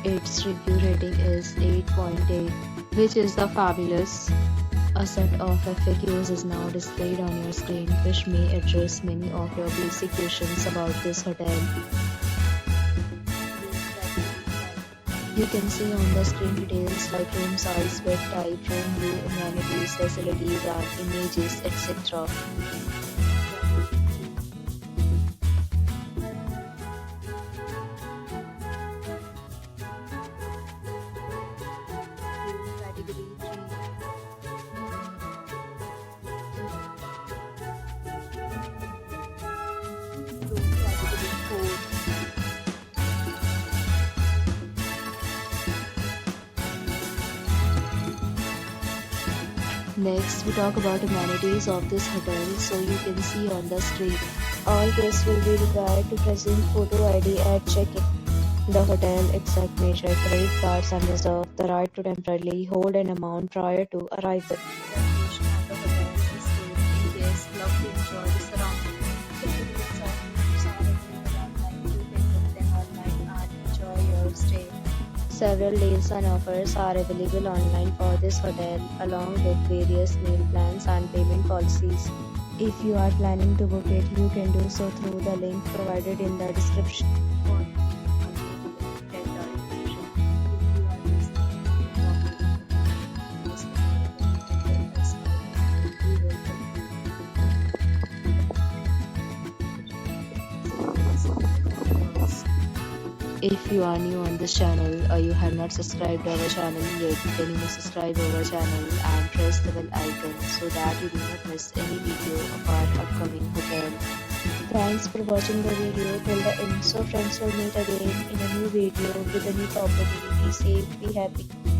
Its review rating is 8.8, which is the fabulous. A set of FAQs is now displayed on your screen, which may address many of your basic questions about this hotel. You can see on the screen details like room size, bed type, room view, amenities, facilities, and images, etc. Next, we talk about amenities of this hotel. So you can see on the screen, all guests will be required to present photo ID at check-in. The hotel accepts major credit cards and reserves the right to temporarily hold an amount prior to arrival. Recreation at the hotel is safe and guests love to enjoy the surroundings. Facilities of rooms are available online. You can book them online and enjoy your stay. Several deals and offers are available online for this hotel, along with various meal plans and payment policies. If you are planning to book it, you can do so through the link provided in the description. If you are new on this channel or you have not subscribed our channel yet, then you must subscribe our channel and press the bell icon so that you do not miss any video of our upcoming hotel. Thanks for watching the video till the end. So friends, will meet again in a new video with a new property. Be safe, be happy.